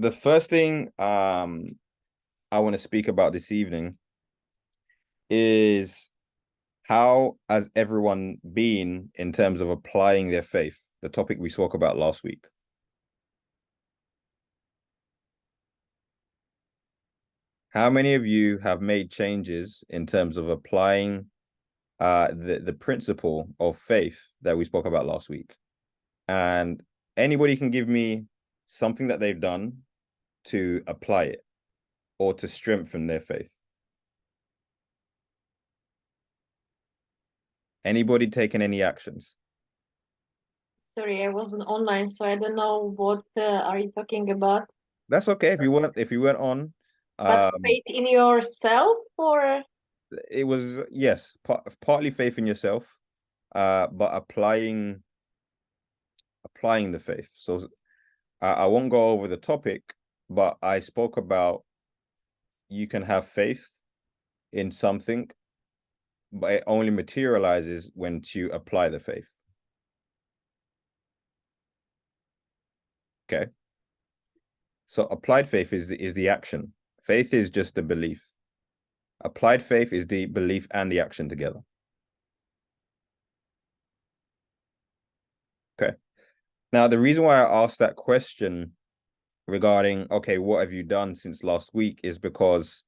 the first thing I want to speak about this evening is how has everyone been in terms of applying their faith, the topic we spoke about last week. How many of you have made changes in terms of applying the principle of faith that we spoke about last week? And anybody can give me something that they've done to apply it or to strengthen their faith. Anybody taken any actions? Sorry, I wasn't online, so I don't know what are you talking about. That's okay if you weren't on. But Um, faith in yourself, or it was, yes, partly faith in yourself, but applying the faith. So I won't go over the topic, but I spoke about you can have faith in something, but it only materializes when you apply the faith. Okay. So applied faith is the action. Faith is just the belief. Applied faith is the belief and the action together. Okay. Now, the reason why I asked that question regarding, okay, what have you done since last week is because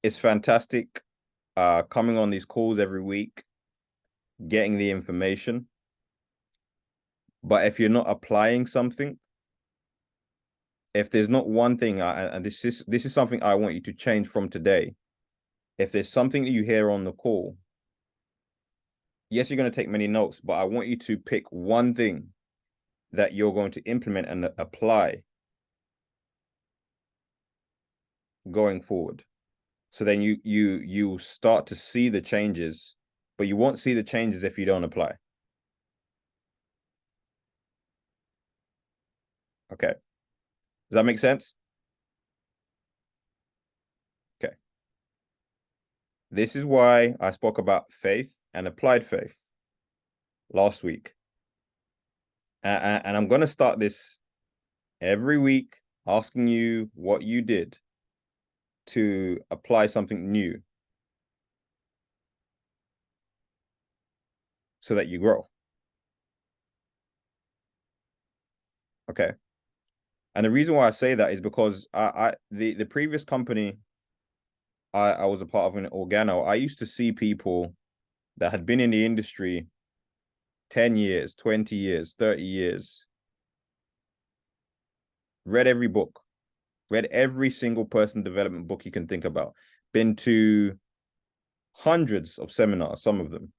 it's fantastic coming on these calls every week, getting the information. But if you're not applying something, if there's not one thing, and this is something I want you to change from today. If there's something that you hear on the call, yes, you're going to take many notes, but I want you to pick one thing that you're going to implement and apply going forward. So then you start to see the changes, but you won't see the changes if you don't apply. Okay. Does that make sense? Okay. This is why I spoke about faith and applied faith last week. And I'm going to start this every week asking you what you did to apply something new so that you grow. Okay. And the reason why I say that is because the previous company I was a part of in Organo, I used to see people that had been in the industry 10 years, 20 years, 30 years, read every book, read every single person development book you can think about, been to hundreds of seminars, some of them,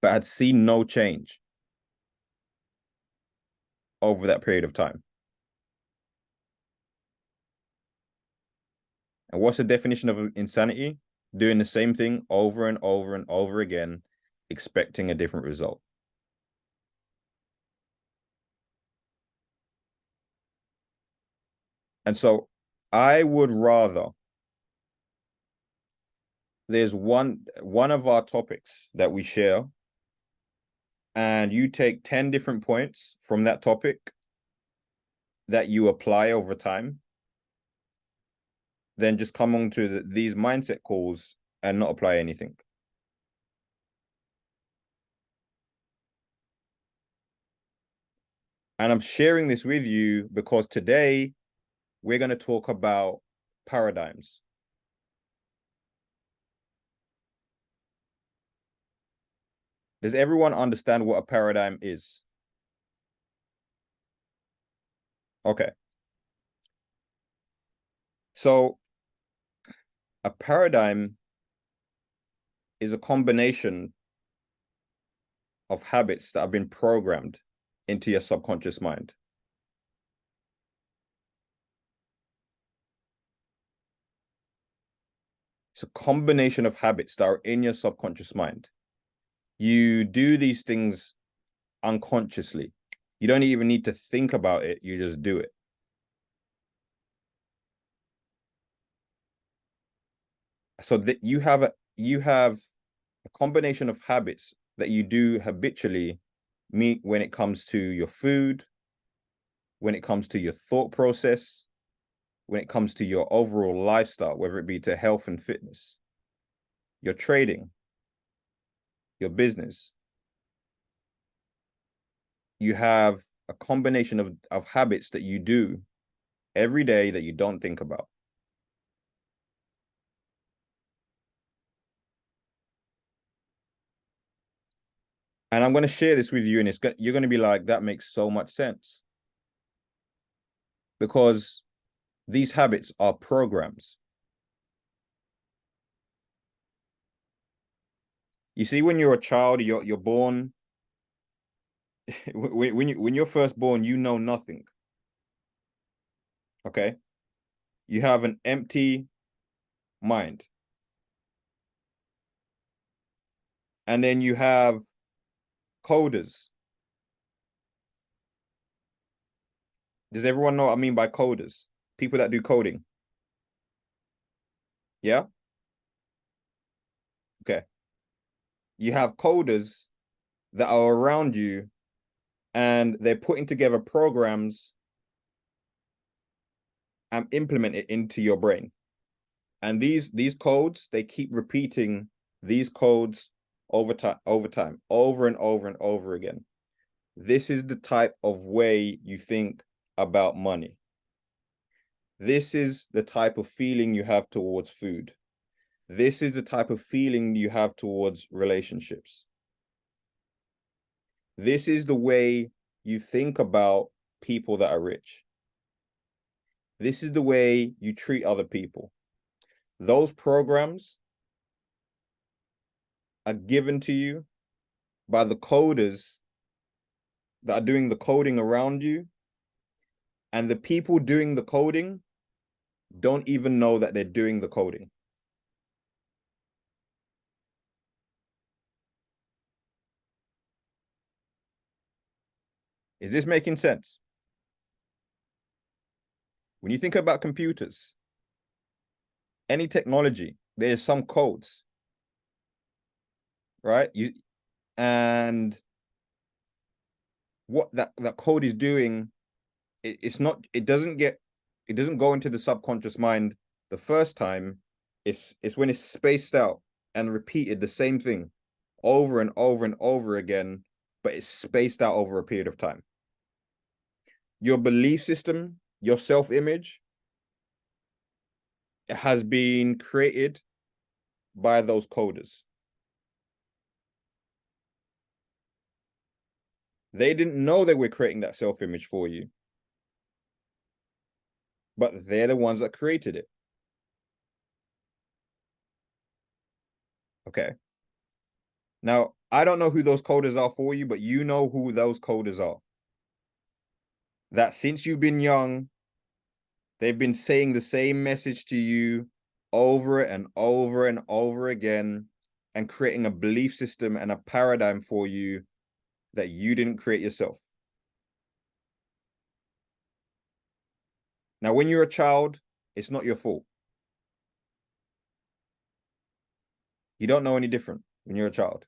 but had seen no change over that period of time. And what's the definition of insanity? Doing the same thing over and over and over again, expecting a different result. And so I would rather there's one of our topics that we share, and you take 10 different points from that topic that you apply over time, then just come on to these mindset calls and not apply anything. And I'm sharing this with you because today we're going to talk about paradigms. Does everyone understand what a paradigm is? Okay. So a paradigm is a combination of habits that have been programmed into your subconscious mind. It's a combination of habits that are in your subconscious mind. You do these things unconsciously. You don't even need to think about it, you just do it. So that you have a combination of habits that you do habitually meet when it comes to your food, when it comes to your thought process, when it comes to your overall lifestyle, whether it be to health and fitness, your trading, your business. You have a combination of habits that you do every day that you don't think about. And I'm going to share this with you, and you're going to be like, that makes so much sense. Because these habits are programs. You see, when you're a child, you're born. when you're first born, you know nothing. Okay, you have an empty mind, and then you have coders. Does everyone know what I mean by coders? People that do coding. Yeah. Okay. You have coders that are around you, and they're putting together programs and implement it into your brain. And these codes, they keep repeating these codes over time, over and over and over again. This is the type of way you think about money. This is the type of feeling you have towards food. This is the type of feeling you have towards relationships. This is the way you think about people that are rich. This is the way you treat other people. Those programs are given to you by the coders that are doing the coding around you. And the people doing the coding don't even know that they're doing the coding. Is this making sense? When you think about computers, any technology, there's some codes, right? And what that code is doing, it doesn't go into the subconscious mind the first time. It's when it's spaced out and repeated the same thing over and over and over again, but it's spaced out over a period of time. Your belief system, your self-image, has been created by those coders. They didn't know they were creating that self-image for you, but they're the ones that created it. Okay. Now, I don't know who those coders are for you, but you know who those coders are. That since you've been young, they've been saying the same message to you over and over and over again, and creating a belief system and a paradigm for you that you didn't create yourself. Now, when you're a child, it's not your fault. You don't know any different when you're a child.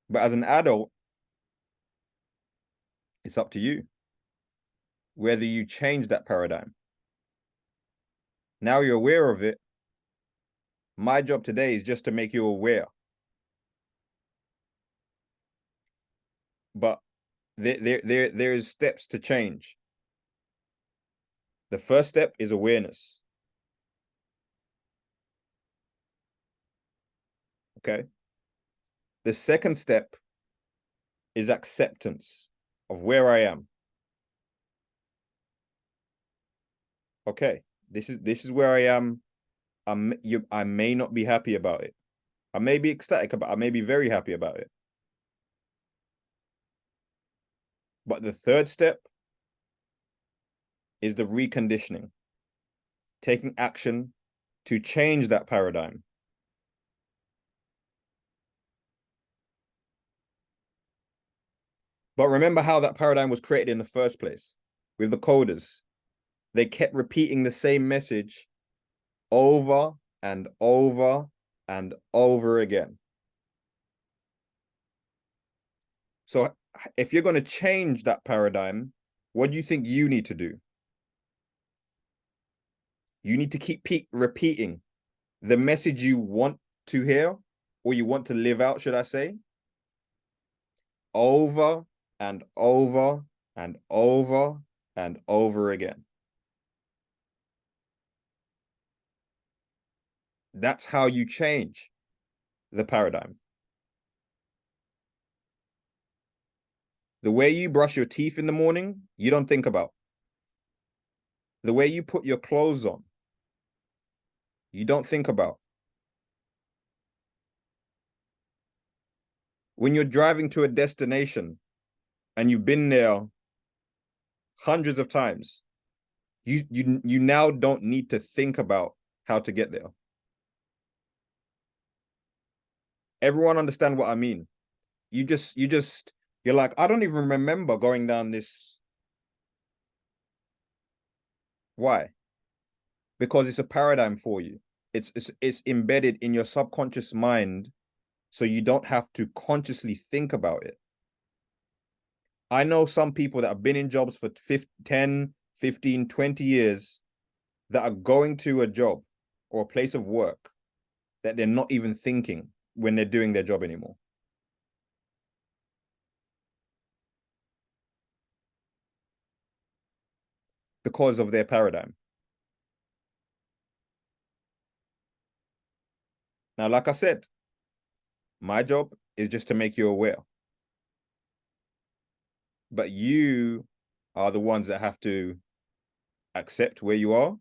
But as an adult, it's up to you whether you change that paradigm. Now you're aware of it. My job today is just to make you aware. But there's steps to change. The first step is awareness. Okay. The second step is acceptance of where I am. Okay, this is where I am. I may not be happy about it. I may be ecstatic about it. I may be very happy about it. But the third step is the reconditioning, taking action to change that paradigm. But remember how that paradigm was created in the first place with the coders. They kept repeating the same message over and over and over again. So if you're going to change that paradigm, What do you think you need to do? You need to keep repeating the message you want to hear, or you want to live out, should I say, over and over and over and over again. That's how you change the paradigm. The way you brush your teeth in the morning, you don't think about. The way you put your clothes on, you don't think about. When you're driving to a destination and you've been there hundreds of times, you now don't need to think about how to get there. Everyone understand what I mean? You're like, I don't even remember going down this. Why? Because it's a paradigm for you. It's embedded in your subconscious mind, so you don't have to consciously think about it. I know some people that have been in jobs for 10, 15, 20 years that are going to a job or a place of work that they're not even thinking when they're doing their job anymore. Because of their paradigm. Now, like I said, my job is just to make you aware. But you are the ones that have to accept where you are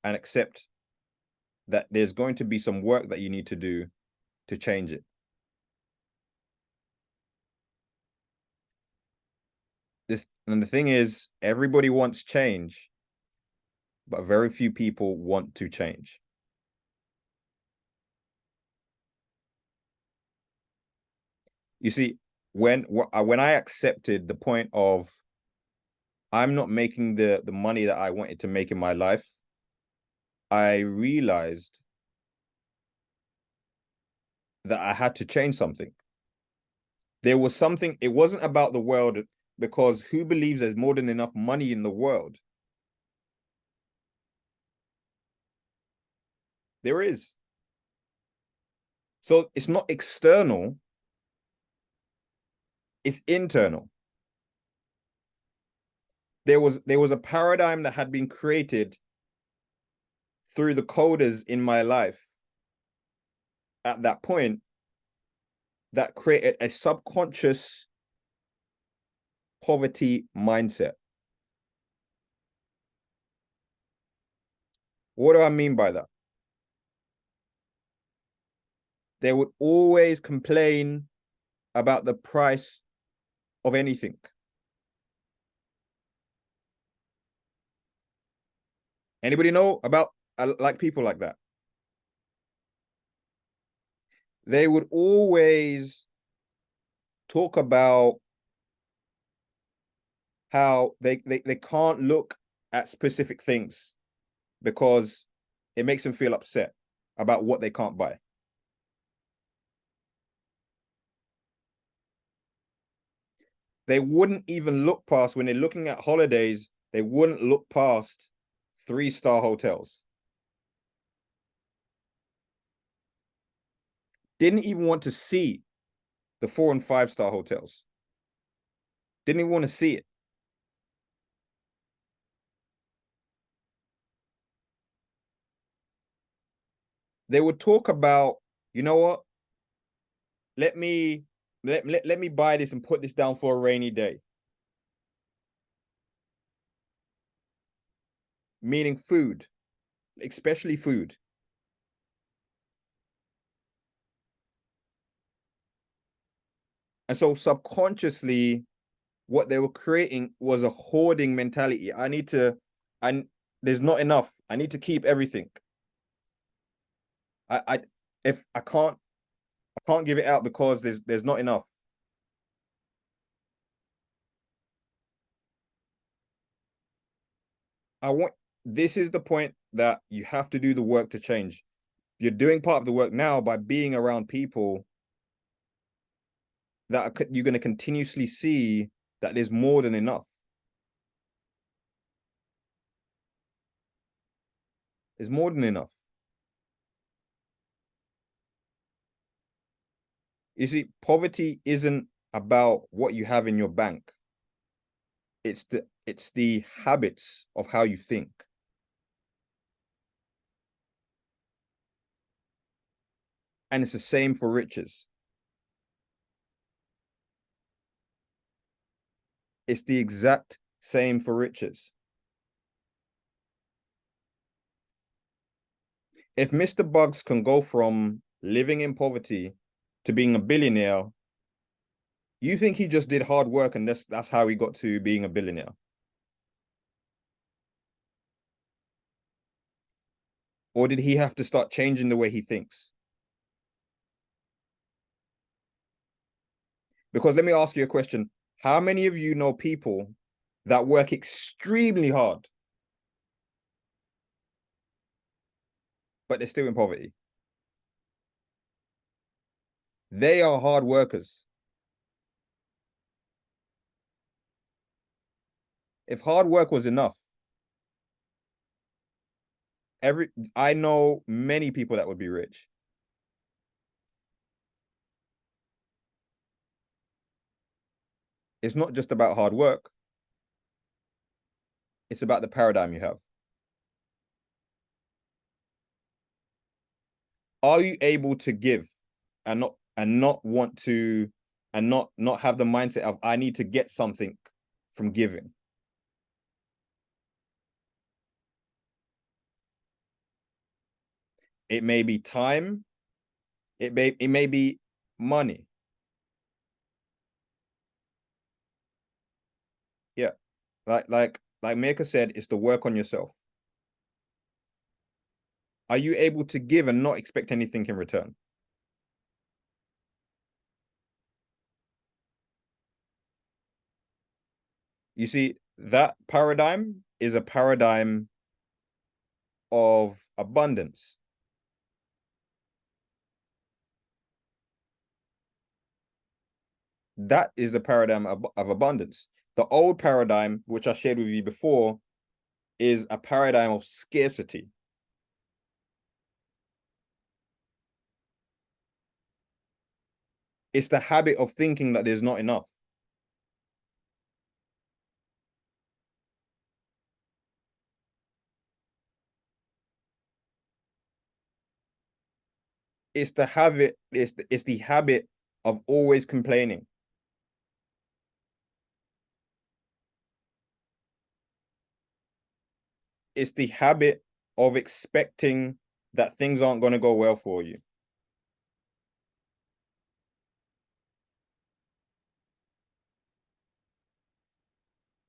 and accept that there's going to be some work that you need to do to change it. And the thing is, everybody wants change, but very few people want to change. You see, when I accepted the point of I'm not making the money that I wanted to make in my life, I realized that I had to change something. There was something, it wasn't about the world, because who believes there's more than enough money in the world? There is. So it's not external, it's internal. There was a paradigm that had been created through the coders in my life at that point that created a subconscious poverty mindset. What do I mean by that? They would always complain about the price of anything. Anybody know about like people like that? They would always talk about how they can't look at specific things because it makes them feel upset about what they can't buy. They wouldn't even look past, when they're looking at holidays, they wouldn't look past 3-star hotels. Didn't even want to see the 4- and 5-star hotels. Didn't even want to see it. They would talk about, you know what? Let me buy this and put this down for a rainy day. Meaning food, especially food. And so subconsciously, what they were creating was a hoarding mentality. There's not enough. I need to keep everything. If I can't give it out because there's not enough. This is the point that you have to do the work to change. You're doing part of the work now by being around people that you're going to continuously see that there's more than enough. There's more than enough. You see, poverty isn't about what you have in your bank. It's the habits of how you think. And it's the same for riches. It's the exact same for riches. If Mr. Bugs can go from living in poverty to being a billionaire, you think he just did hard work and that's how he got to being a billionaire? Or did he have to start changing the way he thinks? Because let me ask you a question. How many of you know people that work extremely hard, but they're still in poverty? They are hard workers. If hard work was enough, I know many people that would be rich. It's not just about hard work. It's about the paradigm you have. Are you able to give and not want to and not have the mindset of I need to get something from giving? It may be time, it may be money. Yeah. Like Meka said, it's the work on yourself. Are you able to give and not expect anything in return? You see, that paradigm is a paradigm of abundance. That is the paradigm of abundance. The old paradigm, which I shared with you before, is a paradigm of scarcity. It's the habit of thinking that there's not enough. It's the habit, it's the habit of always complaining. It's the habit of expecting that things aren't going to go well for you.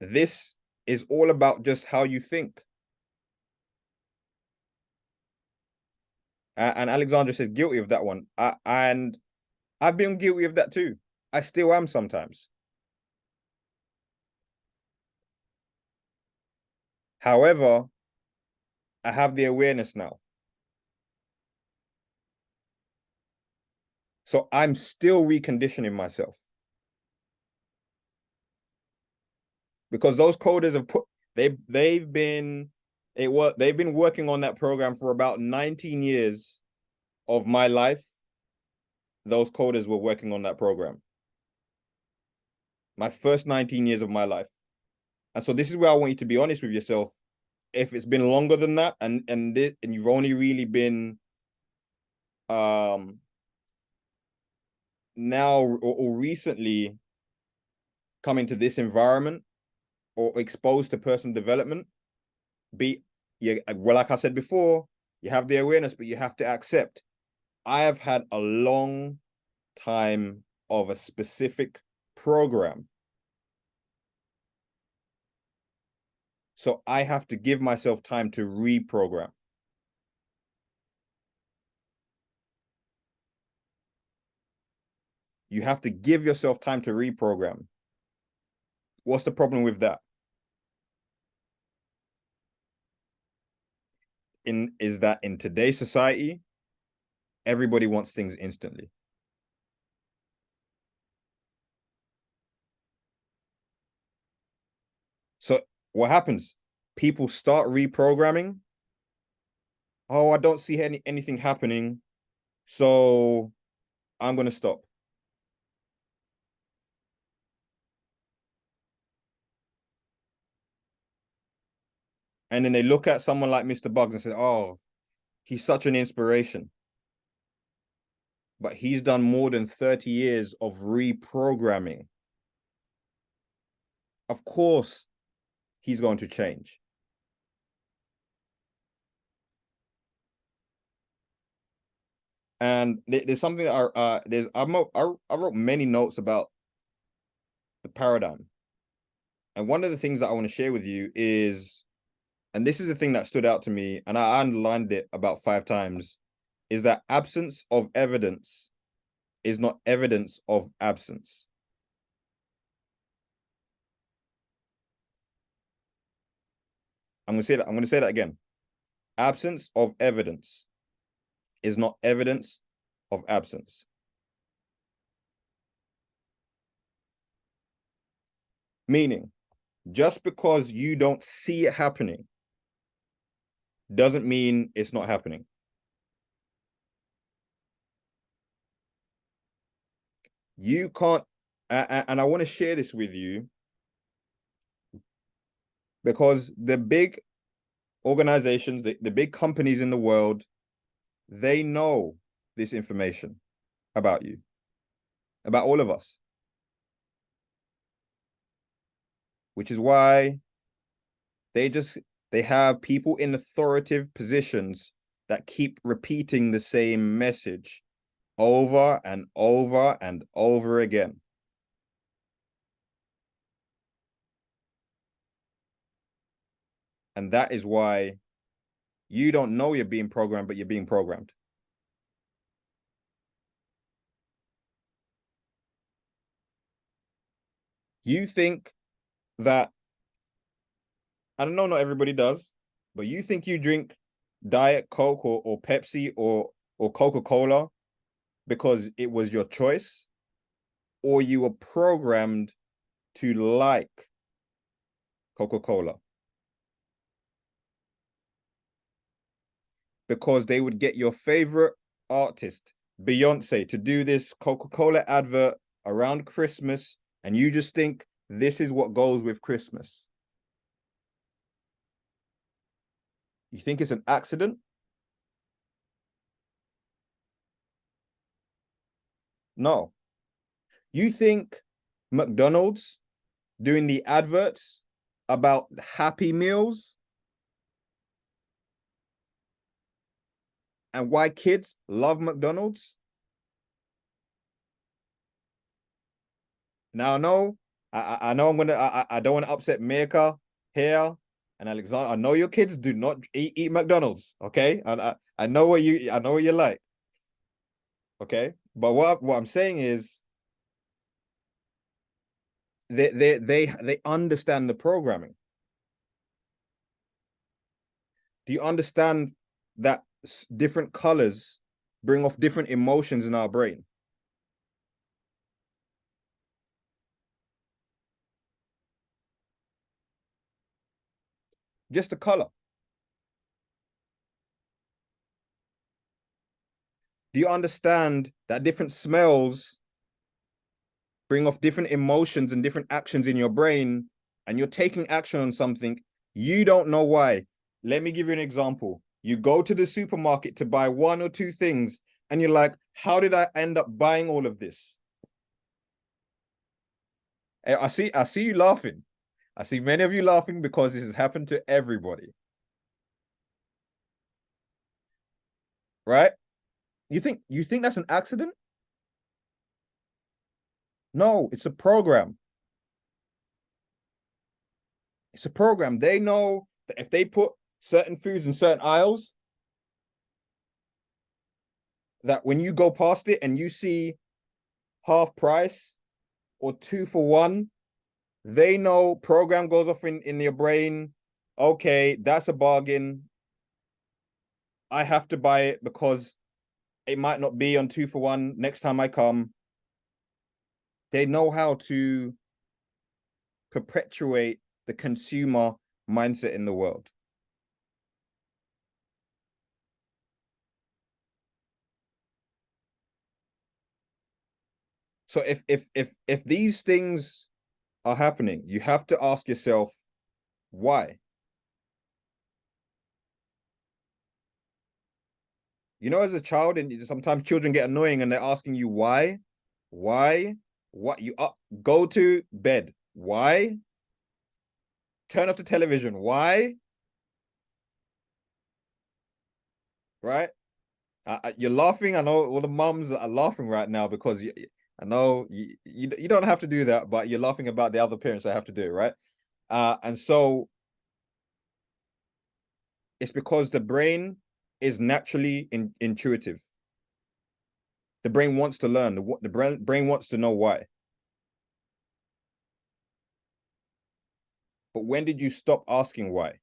This is all about just how you think. And Alexandra says guilty of that one. And I've been guilty of that too. I still am sometimes. However, I have the awareness now. So I'm still reconditioning myself. Because those coders have they've been working on that program for about 19 years of my life. Those coders were working on that program. My first 19 years of my life. And so this is where I want you to be honest with yourself. If it's been longer than that and you've only really been now or recently come into this environment or exposed to personal development, well, like I said before, you have the awareness, but you have to accept. I have had a long time of a specific program. So I have to give myself time to reprogram. You have to give yourself time to reprogram. What's the problem with that? Is that in today's society, everybody wants things instantly. what happens? People start reprogramming. Oh, I don't see anything happening, so I'm going to stop. And then they look at someone like Mr. Bugs and say, oh, he's such an inspiration. But he's done more than 30 years of reprogramming. Of course, he's going to change. And there's something that I wrote many notes about the paradigm. And one of the things that I want to share with you is, and this is the thing that stood out to me, and I underlined it about 5 times, is that absence of evidence is not evidence of absence. I'm going to say that again. Absence of evidence is not evidence of absence. Meaning, just because you don't see it happening doesn't mean it's not happening. You can't, and I want to share this with you because the big organizations, the big companies in the world, they know this information about you, about all of us. Which is why they have people in authoritative positions that keep repeating the same message over and over and over again. And that is why you don't know you're being programmed, but you're being programmed. You think that, I don't know, not everybody does, but you think you drink Diet Coke or Pepsi or Coca-Cola because it was your choice, or you were programmed to like Coca-Cola. Because they would get your favorite artist, Beyonce, to do this Coca-Cola advert around Christmas, and you just think this is what goes with Christmas. You think it's an accident? No. You think McDonald's doing the adverts about Happy Meals and why kids love McDonald's? Now, I know I don't want to upset Mirka here and Alexander. I know your kids do not eat McDonald's, okay? And I know what you like, okay? But what I'm saying is they understand the programming. Do you understand that different colors bring off different emotions in our brain? Just the color. Do you understand that different smells bring off different emotions and different actions in your brain, and you're taking action on something, you don't know why? Let me give you an example. You go to the supermarket to buy 1 or 2 things, and you're like, how did I end up buying all of this? I see you laughing. I see many of you laughing because this has happened to everybody. Right? You think that's an accident? No, it's a program. It's a program. They know that if they put certain foods in certain aisles, that when you go past it and you see half price or 2 for 1, they know program goes off in your brain. Okay, that's a bargain. I have to buy it because it might not be on 2 for 1 next time I come. They know how to perpetuate the consumer mindset in the world. So if these things are happening, you have to ask yourself why. You know, as a child, and sometimes children get annoying and they're asking you why, what you up, go to bed, why, turn off the television, why, right? You're laughing. I know all the mums are laughing right now because I know you don't have to do that, but you're laughing about the other parents that have to do it, right? And so it's because the brain is naturally intuitive. The brain wants to learn. The brain wants to know why. But when did you stop asking why?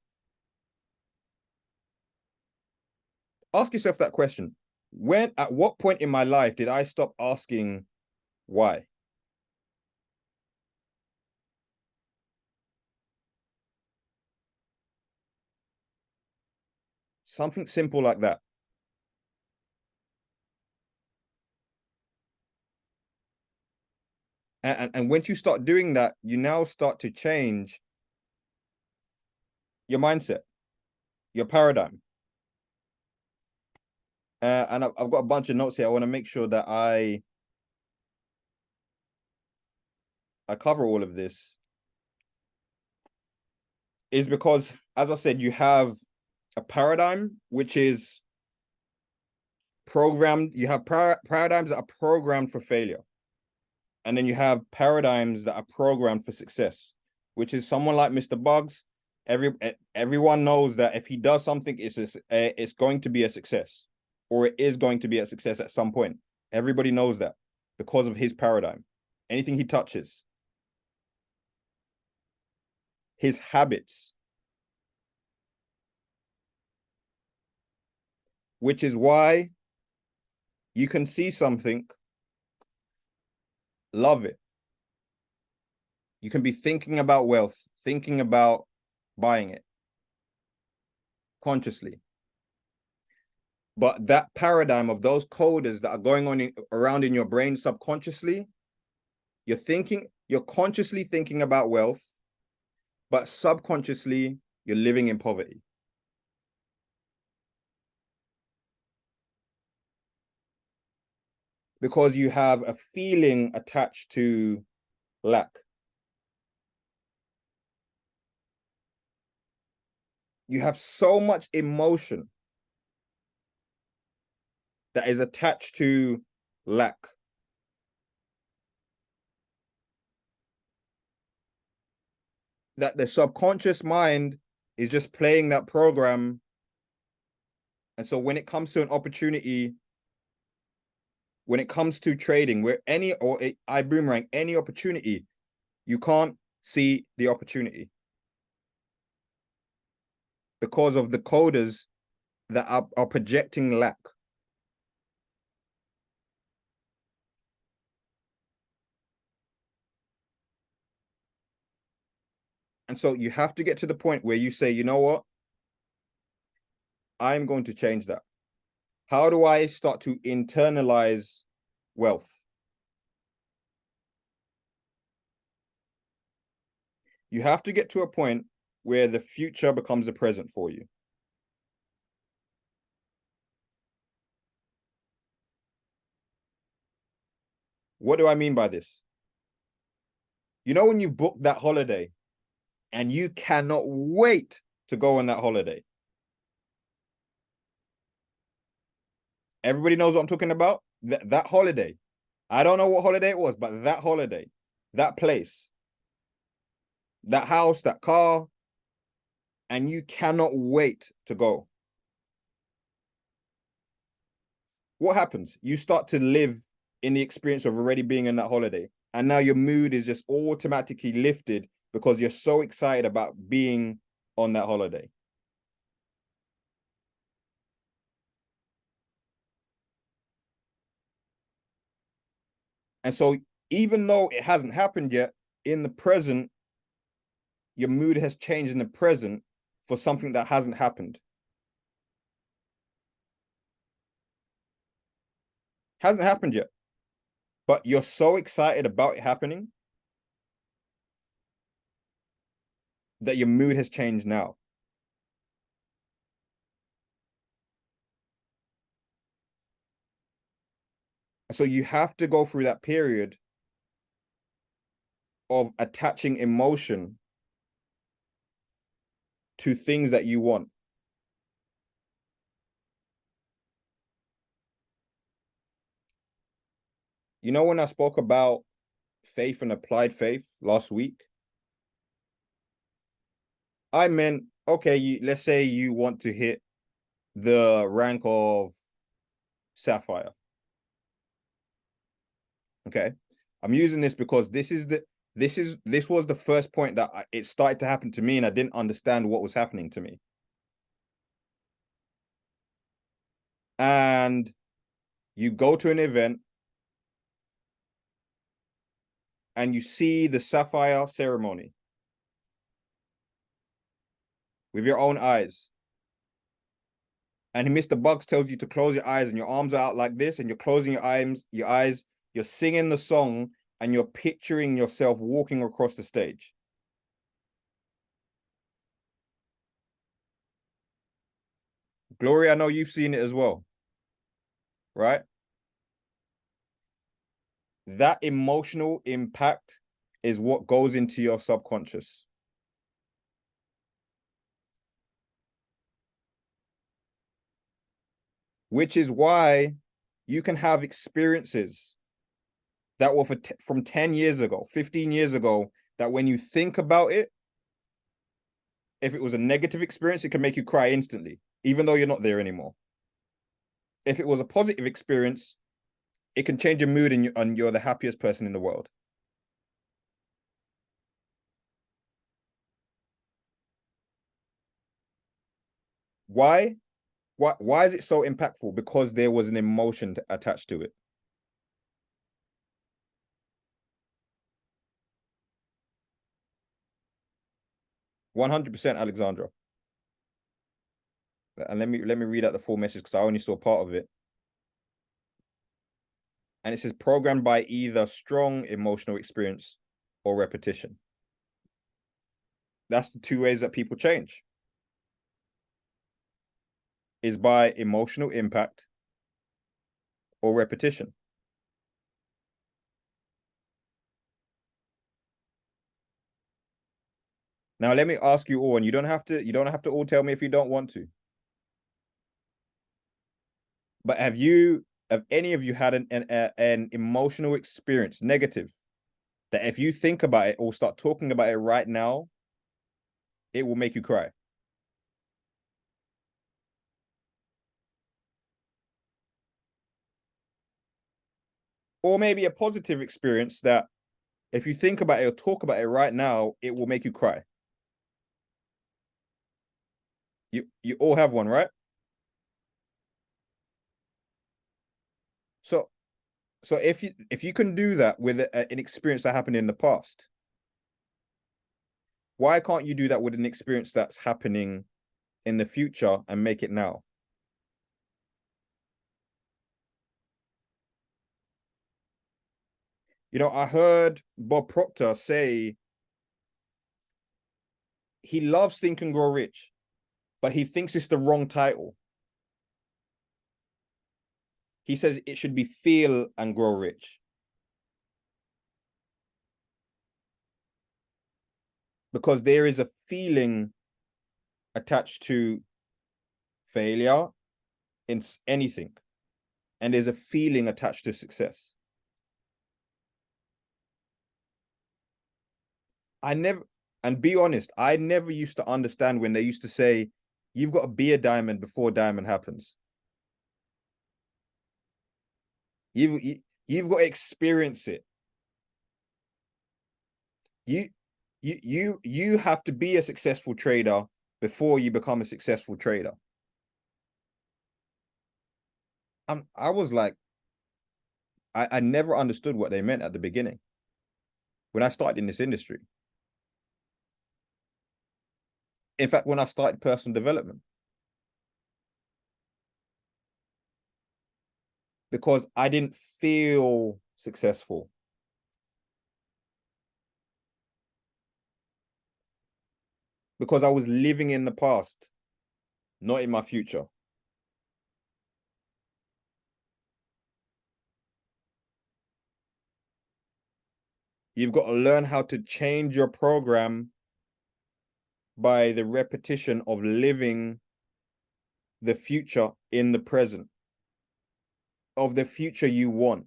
Ask yourself that question. At what point in my life did I stop asking why? Something simple like that. And once you start doing that, you now start to change your mindset, your paradigm. And I've got a bunch of notes here. I want to make sure that I cover all of this. Is because, as I said, you have a paradigm which is programmed. You have paradigms that are programmed for failure. And then you have paradigms that are programmed for success, which is someone like Mr. Bugs. Everyone knows that if he does something, it's going to be a success, or it is going to be a success at some point. Everybody knows that because of his paradigm. Anything he touches, his habits, which is why you can see something, love it. You can be thinking about wealth, thinking about buying it consciously. But that paradigm of those coders that are going on around in your brain subconsciously, you're consciously thinking about wealth, but subconsciously you're living in poverty. Because you have a feeling attached to lack. You have so much emotion that is attached to lack. That the subconscious mind is just playing that program. And so when it comes to an opportunity, when it comes to trading, where I boomerang any opportunity, you can't see the opportunity because of the coders that are projecting lack. And so you have to get to the point where you say, you know what? I'm going to change that. How do I start to internalize wealth? You have to get to a point where the future becomes the present for you. What do I mean by this? You know, when you book that holiday and you cannot wait to go on that holiday. Everybody knows what I'm talking about. That holiday. I don't know what holiday it was, but that holiday, that place, that house, that car, and you cannot wait to go. What happens? You start to live in the experience of already being in that holiday. And now your mood is just automatically lifted because you're so excited about being on that holiday. And so even though it hasn't happened yet, in the present, your mood has changed in the present for something that hasn't happened. Hasn't happened yet, but you're so excited about it happening that your mood has changed now. So you have to go through that period of attaching emotion to things that you want. You know, when I spoke about faith and applied faith last week, I meant, okay, let's say you want to hit the rank of Sapphire. Okay. I'm using this because this was the first point that it started to happen to me, and I didn't understand what was happening to me. And you go to an event and you see the Sapphire ceremony with your own eyes. And Mr. Bugs tells you to close your eyes, and your arms are out like this, and you're closing your eyes, you're singing the song, and you're picturing yourself walking across the stage. Glory, I know you've seen it as well, right? That emotional impact is what goes into your subconscious. Which is why you can have experiences that were from 10 years ago, 15 years ago, that when you think about it, if it was a negative experience, it can make you cry instantly, even though you're not there anymore. If it was a positive experience, it can change your mood and you're the happiest person in the world. Why? Why is it so impactful? Because there was an emotion attached to it. %, Alexandra. And let me read out the full message because I only saw part of it. And it says programmed by either strong emotional experience or repetition. That's the two ways that people change. Is by emotional impact or repetition. Now let me ask you all, and you don't have to all tell me if you don't want to. But have any of you had an emotional experience, negative, that if you think about it or start talking about it right now, it will make you cry? Or maybe a positive experience that if you think about it or talk about it right now, it will make you cry. You all have one, right? So if you can do that with an experience that happened in the past, why can't you do that with an experience that's happening in the future and make it now? You know, I heard Bob Proctor say he loves Think and Grow Rich, but he thinks it's the wrong title. He says it should be Feel and Grow Rich. Because there is a feeling attached to failure in anything. And there's a feeling attached to success. And be honest, I never used to understand when they used to say, you've got to be a diamond before diamond happens. You've got to experience it. You have to be a successful trader before you become a successful trader. I was like, I never understood what they meant at the beginning when I started in this industry. In fact, when I started personal development, because I didn't feel successful. Because I was living in the past, not in my future. You've got to learn how to change your program by the repetition of living the future in the present, of the future you want.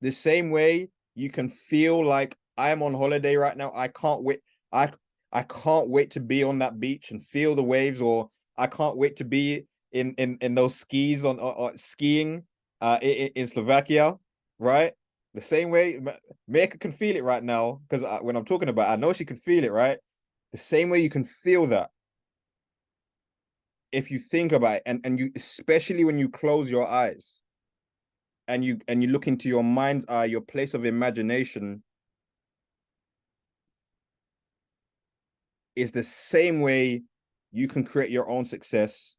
The same way you can feel like I'm on holiday right now. I can't wait. I can't wait to be on that beach and feel the waves, or I can't wait to be in those skis on skiing in Slovakia, right? The same way Meka can feel it right now, because when I'm talking about it, I know she can feel it, right? The same way you can feel that if you think about it, and you, especially when you close your eyes and you look into your mind's eye, your place of imagination, is the same way you can create your own success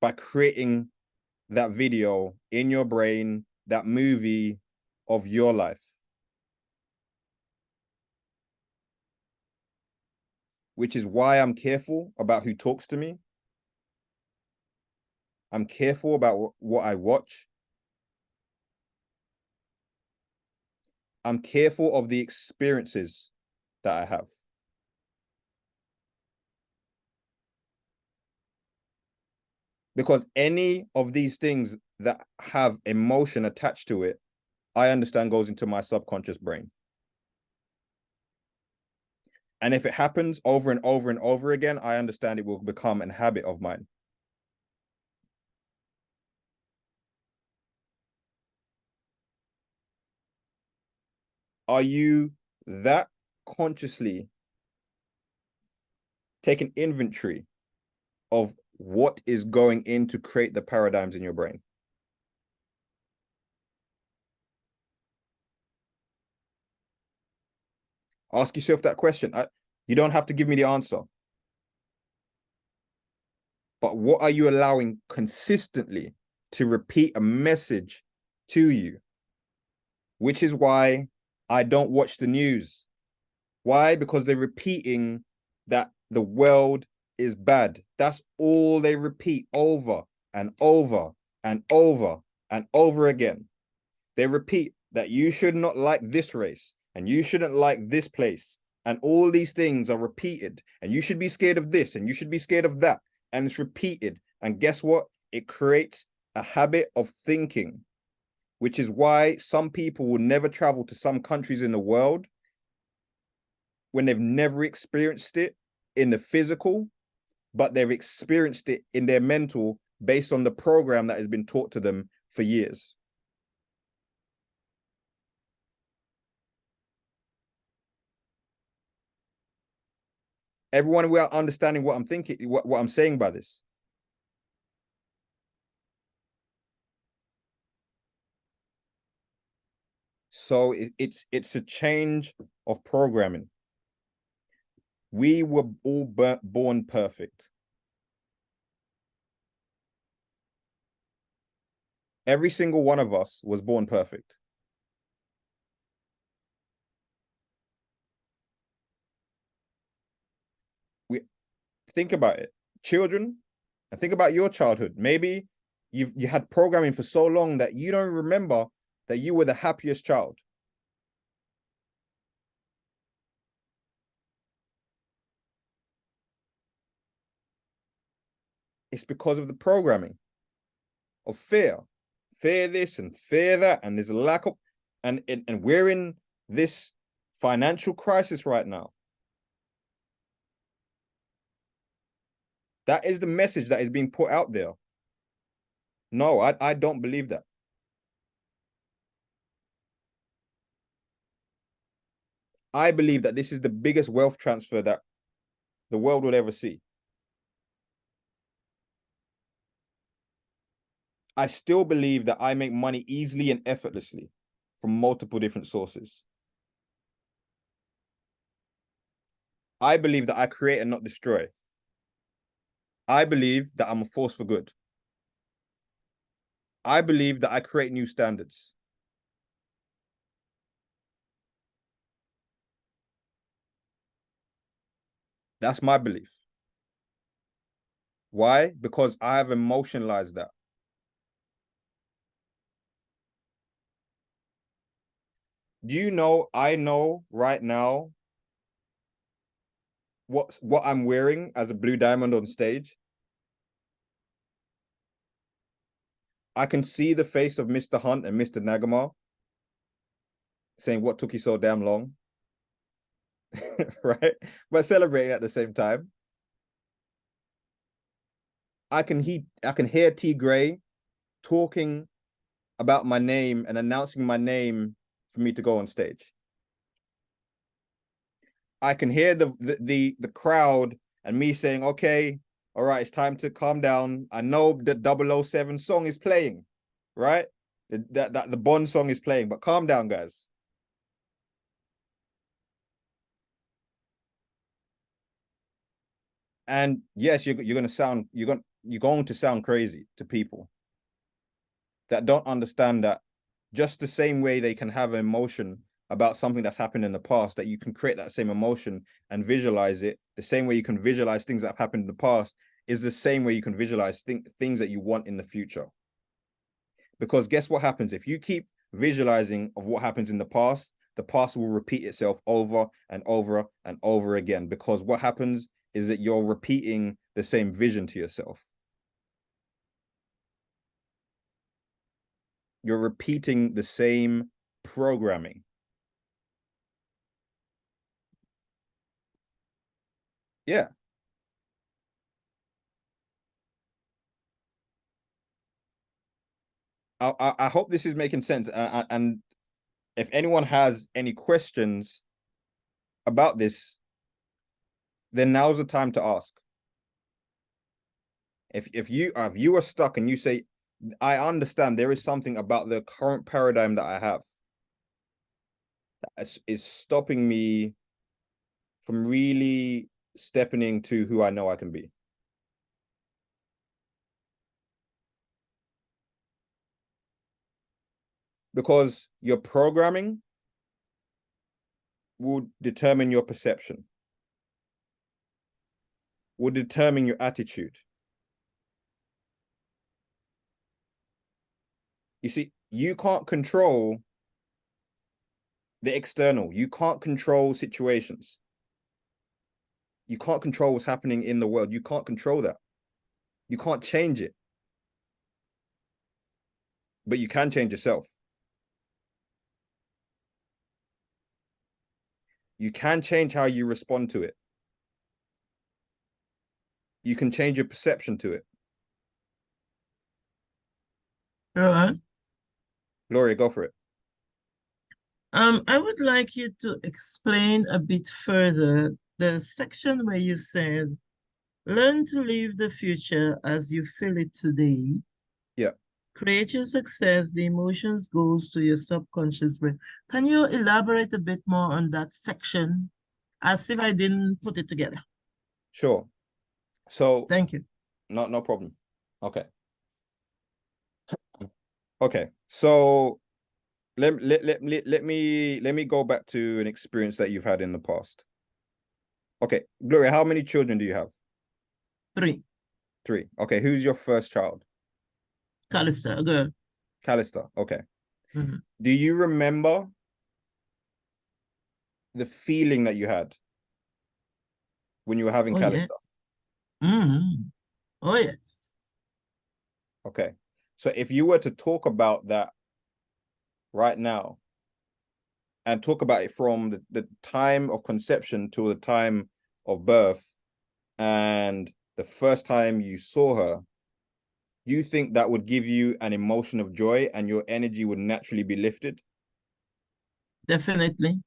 by creating that video in your brain, that movie of your life. Which is why I'm careful about who talks to me. I'm careful about what I watch. I'm careful of the experiences that I have. Because any of these things that have emotion attached to it, I understand goes into my subconscious brain. And if it happens over and over and over again, I understand it will become a habit of mine. Are you that consciously taking inventory of what is going in to create the paradigms in your brain? Ask yourself that question. You don't have to give me the answer. But what are you allowing consistently to repeat a message to you? Which is why I don't watch the news. Why? Because they're repeating that the world is bad. That's all they repeat over and over and over and over again. They repeat that you should not like this race and you shouldn't like this place. And all these things are repeated. And you should be scared of this and you should be scared of that. And it's repeated. And guess what? It creates a habit of thinking, which is why some people will never travel to some countries in the world when they've never experienced it in the physical, but they've experienced it in their mental based on the program that has been taught to them for years. Everyone, we are understanding what I'm thinking, what I'm saying by this. So it's a change of programming. We were all born perfect. Every single one of us was born perfect. We think about it, children, and think about your childhood. Maybe you had programming for so long that you don't remember that you were the happiest child. It's because of the programming of fear. Fear this and fear that, and there's a lack of, and we're in this financial crisis right now. That is the message that is being put out there. No, I don't believe that. I believe that this is the biggest wealth transfer that the world will ever see. I still believe that I make money easily and effortlessly. from multiple different sources. I believe that I create and not destroy. I believe that I'm a force for good. I believe that I create new standards. That's my belief. Why? Because I have emotionalized that. Do you know, I know right now what I'm wearing as a Blue Diamond on stage? I can see the face of Mr. Hunt and Mr. Nagamar saying, what took you so damn long? Right? But celebrating at the same time. I can hear T Gray talking about my name and announcing my name for me to go on stage. I can hear the crowd and me saying, okay, all right, it's time to calm down. I know the 007 song is playing, right? That the Bond song is playing, but calm down, guys. And yes, you're going to sound crazy to people that don't understand that just the same way they can have an emotion about something that's happened in the past, that you can create that same emotion and visualize it. The same way you can visualize things that have happened in the past is the same way you can visualize things that you want in the future. Because guess what happens? If you keep visualizing of what happens in the past will repeat itself over and over and over again. Because what happens is that you're repeating the same vision to yourself. You're repeating the same programming. Yeah. I hope this is making sense. And if anyone has any questions about this, then now's the time to ask. If you are stuck and you say, I understand there is something about the current paradigm that I have that is stopping me from really stepping into who I know I can be. Because your programming will determine your perception, will determine your attitude. You see, you can't control the external. You can't control situations. You can't control what's happening in the world. You can't control that. You can't change it. But you can change yourself. You can change how you respond to it. You can change your perception to it. Rohan, Gloria, go for it. I would like you to explain a bit further the section where you said, learn to live the future as you feel it today. Yeah. Create your success, the emotions goes to your subconscious brain. Can you elaborate a bit more on that section as if I didn't put it together? Sure. So thank you. No problem. Okay. Okay. So let me go back to an experience that you've had in the past. Okay, Gloria, how many children do you have? 3. 3. Okay, who's your first child? Callista, a girl. Callista. Okay. Mm-hmm. Do you remember the feeling that you had when you were having Callista? Yes. Mm-hmm. Oh, yes. Okay. So if you were to talk about that right now and talk about it from the time of conception to the time of birth and the first time you saw her, you think that would give you an emotion of joy and your energy would naturally be lifted? Definitely.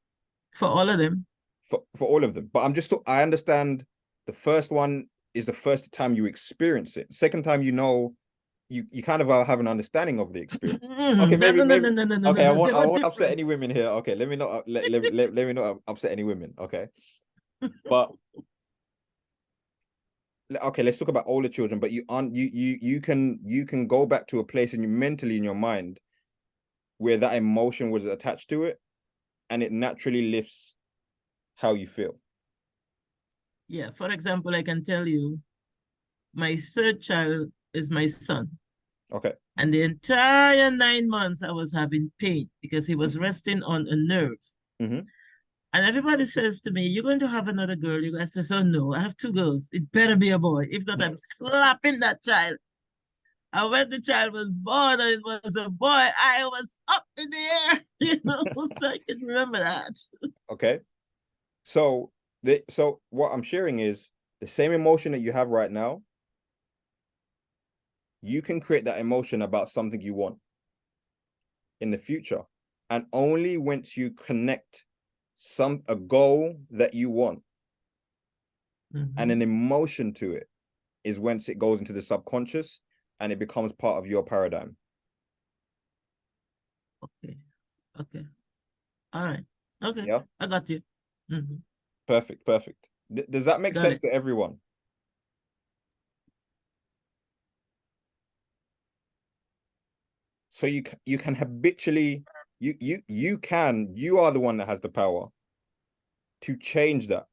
For all of them. For all of them. But I understand the first one is the first time you experience it. Second time, you know you kind of have an understanding of the experience. Mm, Okay, no, maybe no, no, maybe no, no, no, no, okay, no, they I were won't upset different. any women here. Okay, let me not let me not upset any women. Okay, but okay, let's talk about older children. But you can go back to a place in you mentally in your mind where that emotion was attached to it, and it naturally lifts how you feel. Yeah, for example, I can tell you my third child is my son. Okay. And the entire 9 months I was having pain because he was resting on a nerve. Mm-hmm. And everybody says to me, "You're going to have another girl." I says, "Oh no, I have two girls. It better be a boy. If not, I'm slapping that child." And when the child was born and it was a boy, I was up in the air, so I can remember that. Okay. So so what I'm sharing is the same emotion that you have right now. You can create that emotion about something you want in the future. And only once you connect a goal that you want and an emotion to it is once it goes into the subconscious and it becomes part of your paradigm. Okay. Okay. All right. Okay. Yeah. I got you. Mm-hmm. Perfect. Perfect. Does that make Got sense it. to everyone? So you can habitually you are the one that has the power to change that.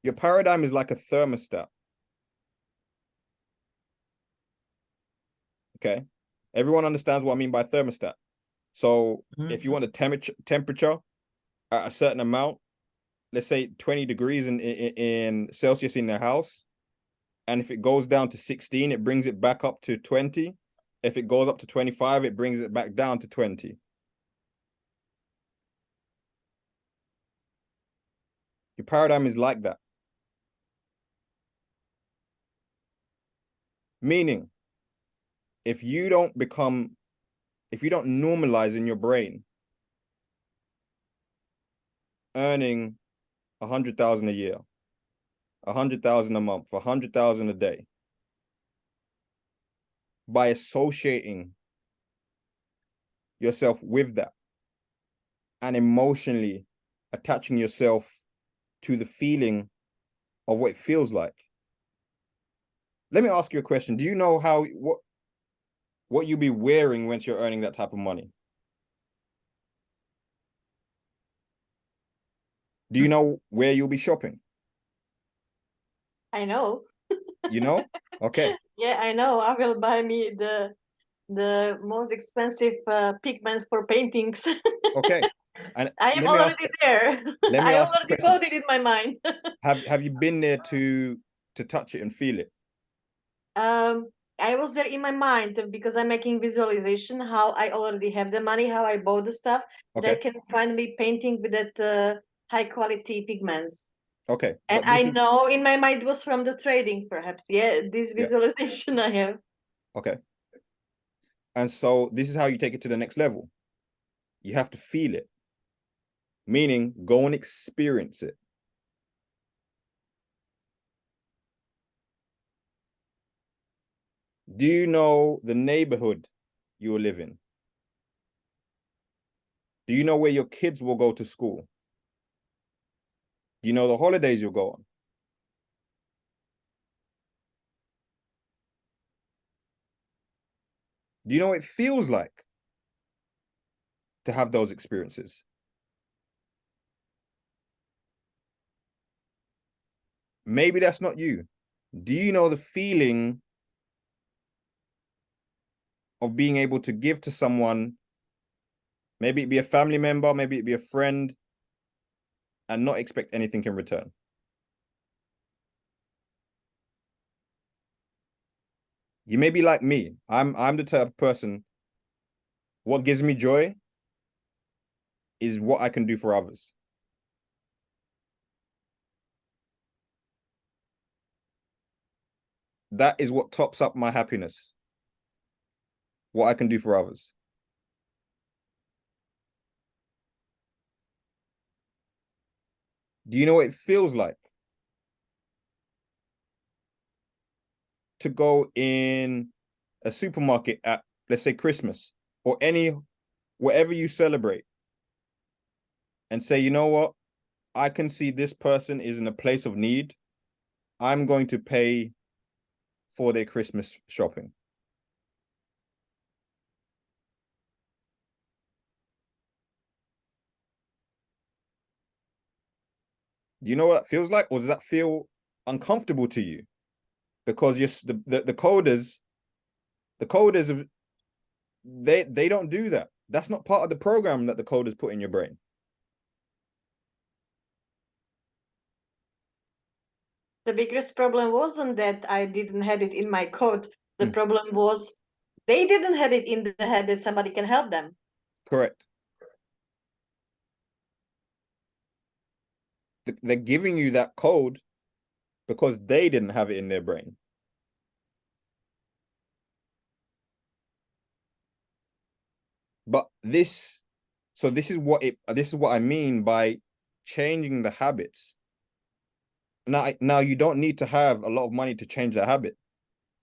Your paradigm is like a thermostat. Okay. Everyone understands what I mean by thermostat. So if you Mm-hmm. want the temperature at a certain amount, let's say 20 degrees in Celsius in the house, and if it goes down to 16, it brings it back up to 20. If it goes up to 25, it brings it back down to 20. Your paradigm is like that. Meaning, if you don't normalize in your brain earning 100,000 a year, 100,000 a month, 100,000 a day, by associating yourself with that and emotionally attaching yourself to the feeling of what it feels like. Let me ask you a question. Do you know what you'll be wearing once you're earning that type of money? Do you know where you'll be shopping? I know. You know? Okay. Yeah, I know. I will buy me the most expensive pigments for paintings. Okay. And I am already there. let me I ask you a already question. got it in my mind. Have you been there to touch it and feel it? Um, I was there in my mind because I'm making visualization how I already have the money, how I bought the stuff, that I Okay. can finally painting with that high quality pigments. Okay. And But I this is know in my mind it was from the trading, perhaps. Yeah, this yeah. visualization I have. Okay. And so this is how you take it to the next level. You have to feel it, meaning go and experience it. Do you know the neighborhood you will live in? Do you know where your kids will go to school? Do you know the holidays you'll go on? Do you know what it feels like to have those experiences? Maybe that's not you. Do you know the feeling of being able to give to someone, maybe it be a family member, maybe it be a friend, and not expect anything in return? You may be like me. I'm the type of person, what gives me joy is what I can do for others. That is what tops up my happiness. What I can do for others. Do you know what it feels like to go in a supermarket at, let's say, Christmas or whatever you celebrate, and say, you know what, I can see this person is in a place of need. I'm going to pay for their Christmas shopping. Do you know what that feels like? Or does that feel uncomfortable to you? Because the coders have, they don't do that. That's not part of the program that the coders put in your brain. The biggest problem wasn't that I didn't have it in my code. The problem was they didn't have it in the head that somebody can help them. Correct. They're giving you that code because they didn't have it in their brain. But this is what I mean by changing the habits. Now you don't need to have a lot of money to change the habit.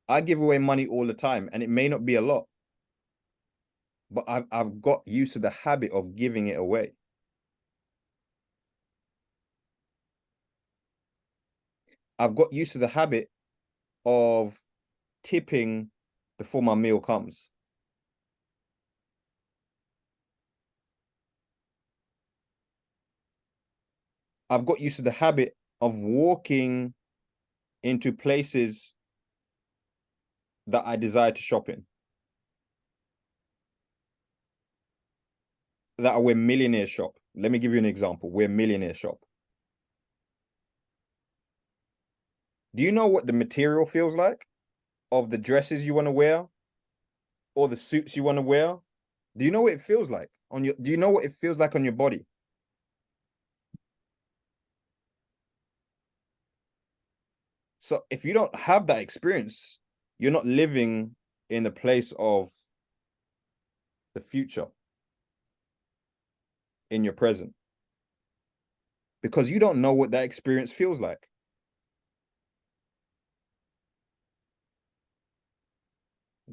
I give away money all the time, and it may not be a lot, but I've got used to the habit of giving it away. I've got used to the habit of tipping before my meal comes. I've got used to the habit of walking into places that I desire to shop in, that are where millionaires shop. Let me give you an example where millionaires shop. Do you know what the material feels like of the dresses you want to wear or the suits you want to wear? Do you know what it feels like do you know what it feels like on your body? So if you don't have that experience, you're not living in a place of the future in your present, because you don't know what that experience feels like.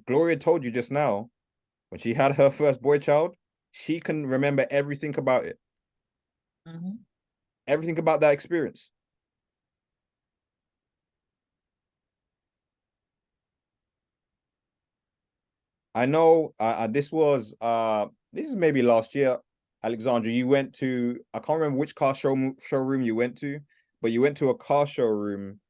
Gloria told you just now, when she had her first boy child, she can remember everything about it. Everything about that experience. I know this is maybe last year, Alexandra, you went to, I can't remember which car showroom you went to, but you went to a car showroom,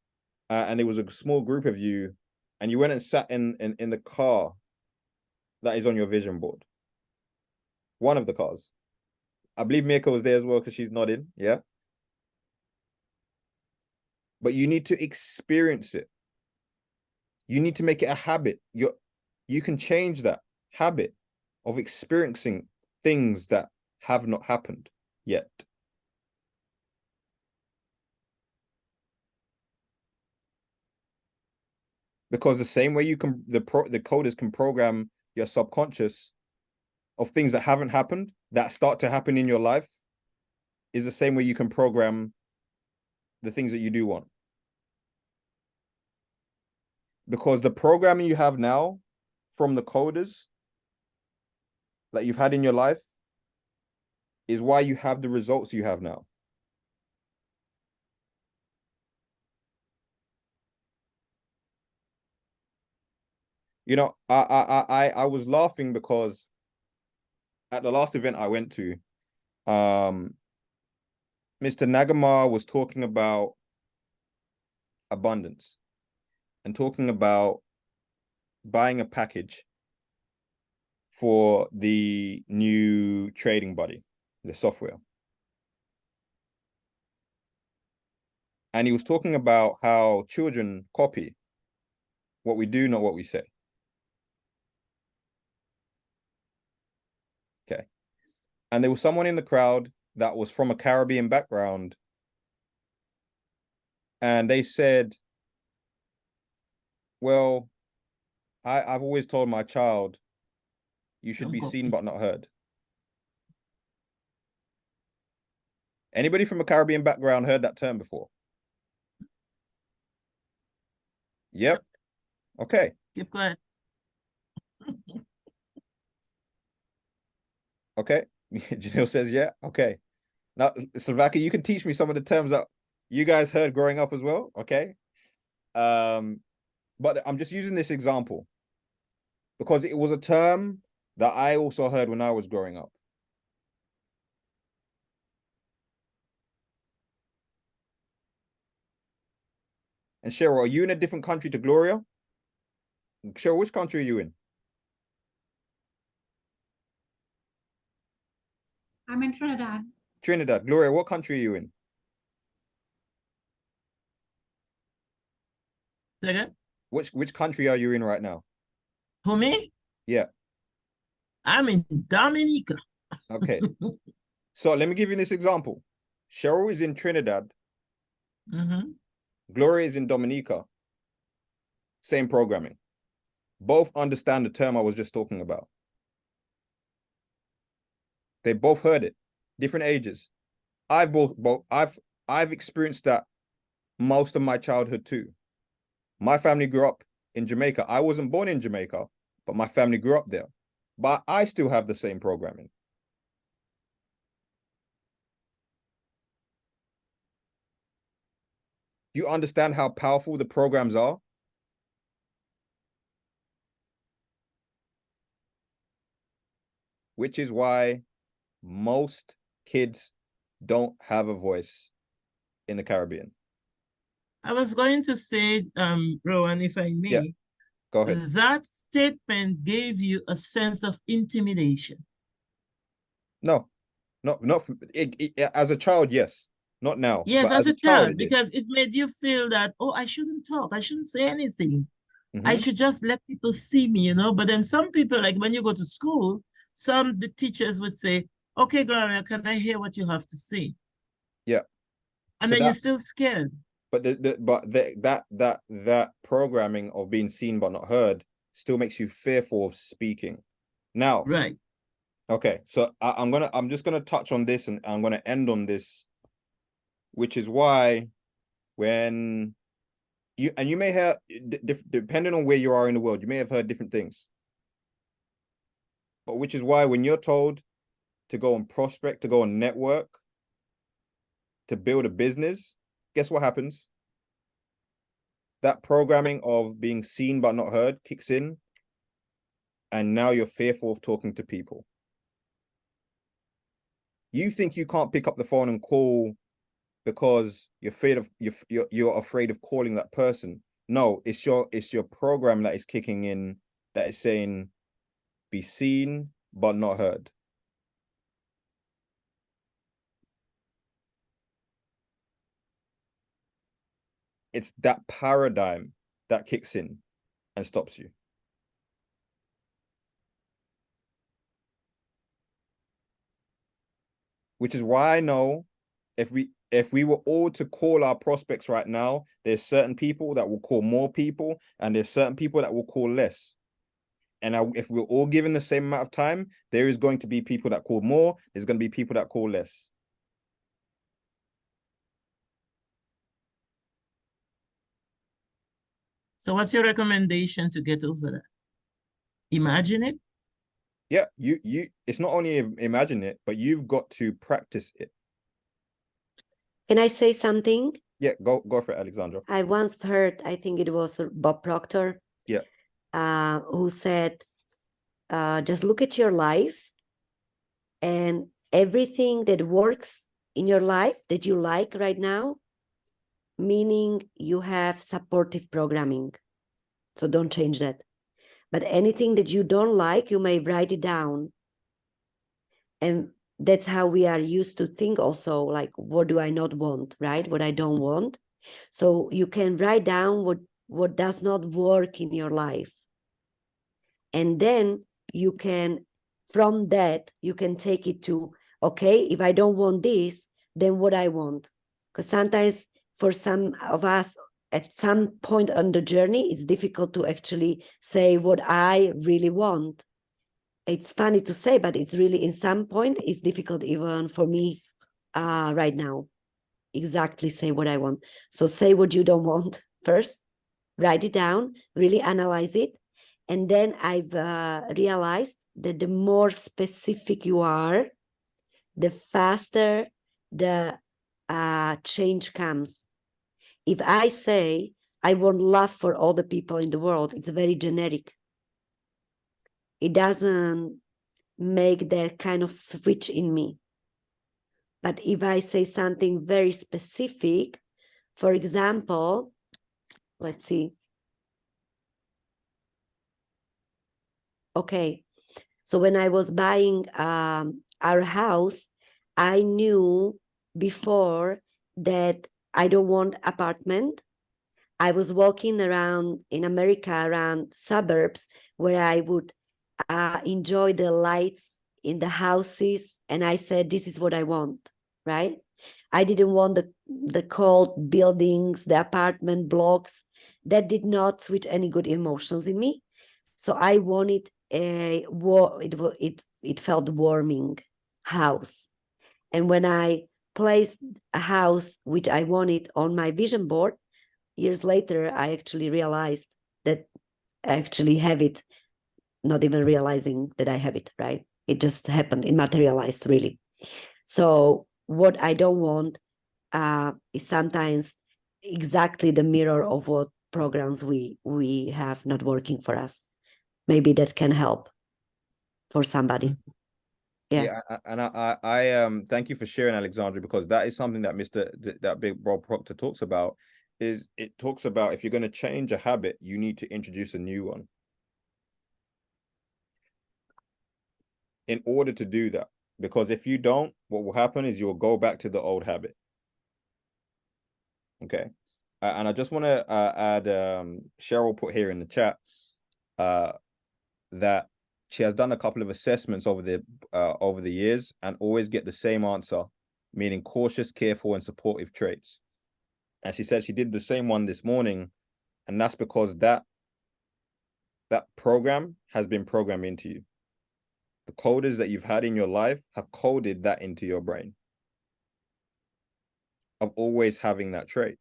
and there was a small group of you, and you went and sat in the car that is on your vision board. One of the cars. I believe Mika was there as well because she's nodding. Yeah. But you need to experience it. You need to make it a habit. You can change that habit of experiencing things that have not happened yet. Because the same way you can, the coders can program your subconscious of things that haven't happened, that start to happen in your life, is the same way you can program the things that you do want. Because the programming you have now from the coders that you've had in your life is why you have the results you have now. You know, I was laughing because at the last event I went to, Mr. Nagamar was talking about abundance and talking about buying a package for the new trading buddy, the software. And he was talking about how children copy what we do, not what we say. Okay. And there was someone in the crowd that was from a Caribbean background. And they said, well, I've always told my child, you should be seen but not heard. Anybody from a Caribbean background heard that term before? Yep. Okay. Keep going. Okay. Janelle says, yeah. Okay. Now, Slovakia, you can teach me some of the terms that you guys heard growing up as well. Okay. But I'm just using this example because it was a term that I also heard when I was growing up. And Cheryl, are you in a different country to Gloria? Cheryl, which country are you in? I'm in Trinidad. Trinidad. Gloria, what country are you in? Second, Which country are you in right now? who me? Yeah. I'm in Dominica. Okay. So let me give you this example. Cheryl is in Trinidad. Gloria is in Dominica. Same programming. Both understand the term I was just talking about. They both heard it. Different ages. I've experienced that most of my childhood too. My family grew up in Jamaica. I wasn't born in Jamaica, but my family grew up there. But I still have the same programming. Do you understand how powerful the programs are? Which is why most kids don't have a voice in the Caribbean. I was going to say, Rowan, if I may, Yeah, go ahead. that statement gave you a sense of intimidation. No, not as a child, yes. Not now. Yes, but as a it child, did. because it made you feel that, oh, I shouldn't talk. I shouldn't say anything. I Mhm. should just let people see me, you know. But then some people, like when you go to school, the teachers would say, okay, Gloria, can I hear what you have to say? Yeah. And So then you're still scared. But that programming of being seen but not heard still makes you fearful of speaking. Now, Right. okay, so I'm just gonna touch on this and I'm gonna end on this, which is why when you may have, depending on where you are in the world, you may have heard different things. But which is why when you're told to go and prospect, to go and network, to build a business, guess what happens? That programming of being seen but not heard kicks in, and now you're fearful of talking to people. You think you can't pick up the phone and call because you're afraid of calling that person. No, it's your program that is kicking in, that is saying be seen but not heard. It's that paradigm that kicks in and stops you. Which is why I know if we were all to call our prospects right now, there's certain people that will call more people and there's certain people that will call less. And if we're all given the same amount of time, there is going to be people that call more, there's going to be people that call less. So what's your recommendation to get over that? Imagine it? Yeah, it's not only imagine it, but you've got to practice it. Can I say something? Yeah, go for it, Alexandra. I once heard, I think it was Bob Proctor, who said, just look at your life and everything that works in your life that you like right now, meaning you have supportive programming. So don't change that. But anything that you don't like, you may write it down. And that's how we are used to think also, like, what do I not want, right? What I don't want. So you can write down what does not work in your life. And then you can, from that, you can take it to, okay, if I don't want this, then what I want. Because sometimes for some of us, at some point on the journey, it's difficult to actually say what I really want. It's funny to say, but it's really, in some point, it's difficult even for me right now. Exactly say what I want. So say what you don't want first, write it down, really analyze it. And then I've realized that the more specific you are, the faster the change comes. If I say, I want love for all the people in the world, it's very generic. It doesn't make that kind of switch in me. But if I say something very specific, for example, let's see. Okay, so when I was buying our house, I knew before that I don't want apartment. I was walking around in America, around suburbs, where I would enjoy the lights in the houses. And I said, this is what I want, right? I didn't want the cold buildings, the apartment blocks. That did not switch any good emotions in me. So I wanted it felt warming house. And when I placed a house which I wanted on my vision board, years later, I actually realized that I actually have it, not even realizing that I have it, right? It just happened, it materialized really. So what I don't want is sometimes exactly the mirror of what programs we have not working for us. Maybe that can help for somebody. Yeah, and I thank you for sharing, Alexandra, because that is something that that big Bob Proctor talks about. Is it talks about if you're going to change a habit, you need to introduce a new one. In order to do that, because if you don't, what will happen is you'll go back to the old habit. Okay, and I just want to add, Cheryl put here in the chat that she has done a couple of assessments over the years and always get the same answer, meaning cautious, careful, and supportive traits. And she said she did the same one this morning, and that's because that program has been programmed into you. The coders that you've had in your life have coded that into your brain of always having that trait.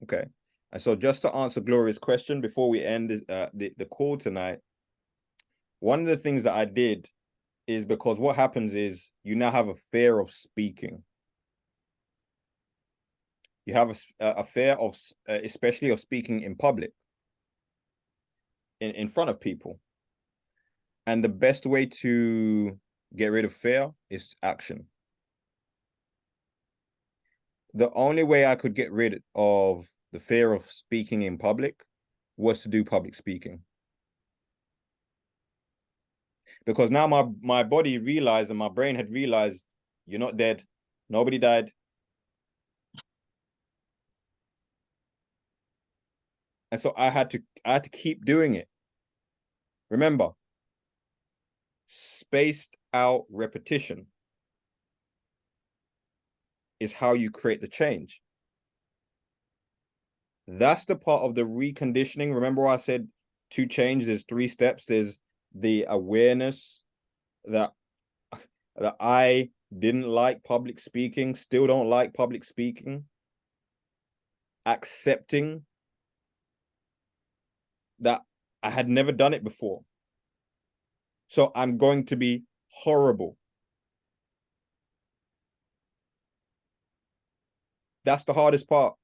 Okay. And so just to answer Gloria's question before we end the call tonight, one of the things that I did is because what happens is you now have a fear of speaking. You have a fear of, especially of speaking in public, in front of people. And the best way to get rid of fear is action. The only way I could get rid of the fear of speaking in public was to do public speaking. Because now my body realized and my brain had realized you're not dead. Nobody died. And so I had to keep doing it. Remember, spaced out repetition is how you create the change. That's the part of the reconditioning. Remember I said to change, there's 3 steps. There's the awareness that I didn't like public speaking, still don't like public speaking. Accepting that I had never done it before. So I'm going to be horrible. That's the hardest part.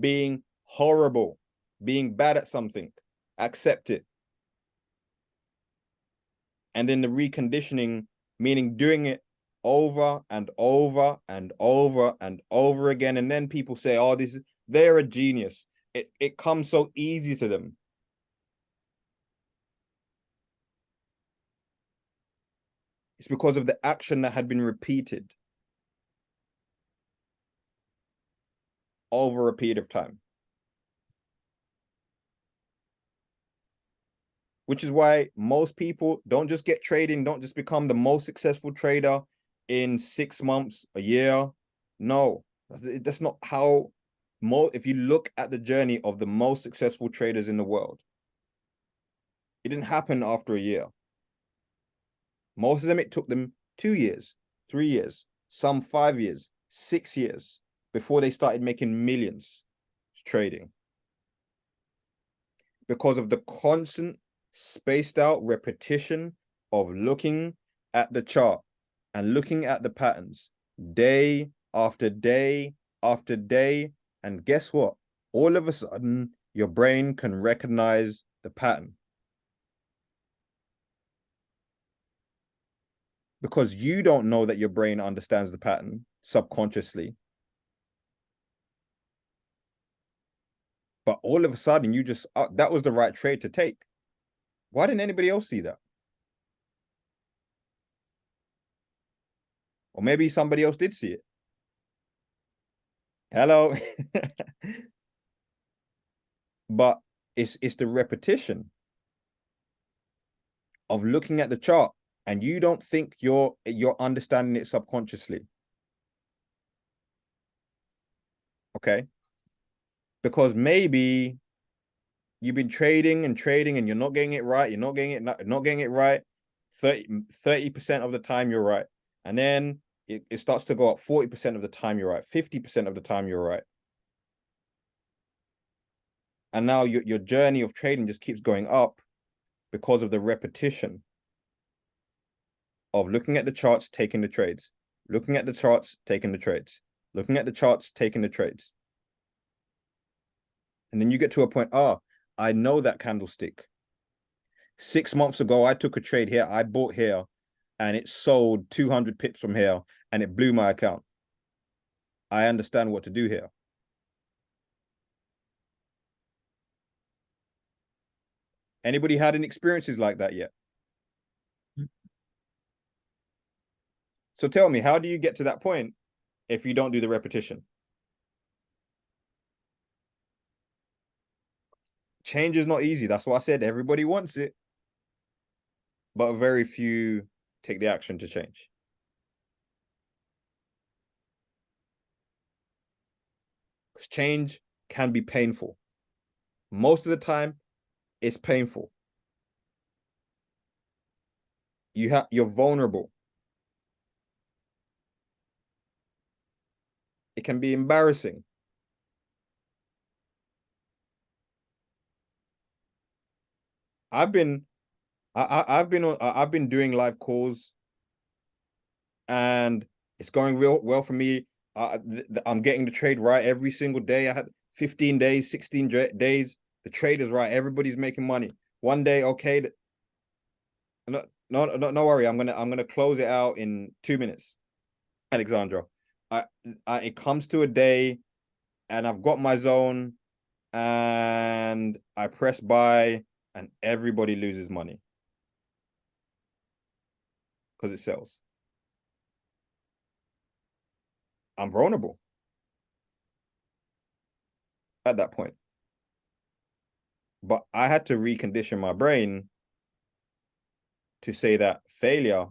Being horrible, being bad at something, accept it. And then the reconditioning, meaning doing it over and over and over and over again. And then people say, oh, they're a genius. It comes so easy to them. It's because of the action that had been repeated over a period of time. Which is why most people don't just get trading, don't just become the most successful trader in 6 months, a year. No, that's not how if you look at the journey of the most successful traders in the world, it didn't happen after a year. Most of them, it took them 2 years, 3 years, some 5 years, 6 years before they started making millions trading. Because of the constant spaced out repetition of looking at the chart and looking at the patterns day after day after day. And guess what? All of a sudden, your brain can recognize the pattern. Because you don't know that your brain understands the pattern subconsciously. But all of a sudden, you just, that was the right trade to take. Why didn't anybody else see that? Or maybe somebody else did see it. Hello. But it's the repetition of looking at the chart, and you don't think you're understanding it subconsciously. Okay? Because maybe you've been trading and trading and you're not getting it right. You're not getting it right. 30% of the time you're right. And then it starts to go up 40% of the time you're right. 50% of the time you're right. And now your journey of trading just keeps going up because of the repetition of looking at the charts, taking the trades, looking at the charts, taking the trades, looking at the charts, taking the trades. And then you get to a point, I know that candlestick. 6 months ago, I took a trade here. I bought here and it sold 200 pips from here and it blew my account. I understand what to do here. Anybody had any experiences like that yet? So tell me, how do you get to that point if you don't do the repetition? Change is not easy. That's why I said everybody wants it, but very few take the action to change. Because change can be painful. Most of the time, it's painful. You're vulnerable. It can be embarrassing. I've been doing live calls and it's going real well for me. I'm getting the trade right every single day. I had 15 days, 16 days. The trade is right. Everybody's making money. One day, okay. No worry. I'm gonna close it out in 2 minutes, Alexandra. It comes to a day, and I've got my zone, and I press buy, and everybody loses money because it sells. I'm vulnerable at that point. But I had to recondition my brain to say that failure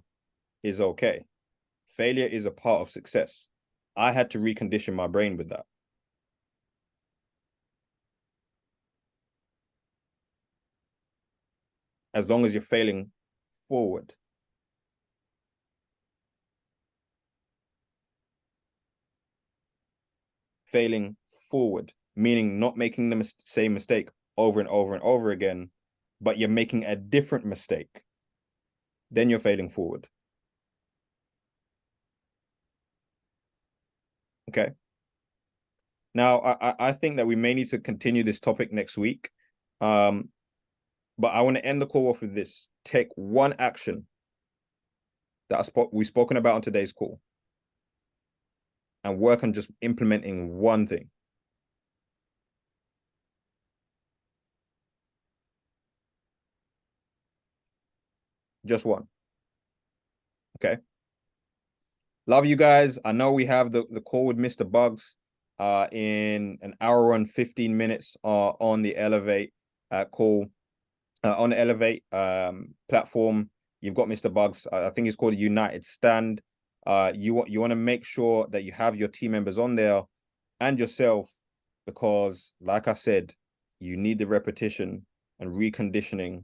is okay. Failure is a part of success. I had to recondition my brain with that. As long as you're failing forward. Failing forward, meaning not making the same mistake over and over and over again, but you're making a different mistake. Then you're failing forward. Okay. Now, I think that we may need to continue this topic next week. But I want to end the call off with this. Take one action that we've spoken about on today's call and work on just implementing one thing. Just one. Okay. Love you guys. I know we have the call with Mr. Bugs in an hour and 15 minutes on the Elevate call. On the Elevate platform, you've got Mr. Bugs. I think it's called a United Stand. You want to make sure that you have your team members on there and yourself, because like I said, you need the repetition and reconditioning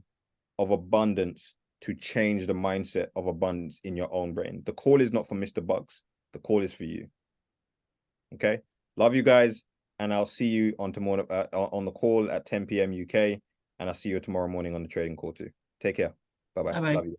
of abundance to change the mindset of abundance in your own brain. The call is not for Mr. Bugs. The call is for you. Okay. Love you guys. and I'll see you on tomorrow on the call at 10 p.m. UK, and I'll see you tomorrow morning on the trading call too. Take care. Bye-bye. Bye-bye. Love you.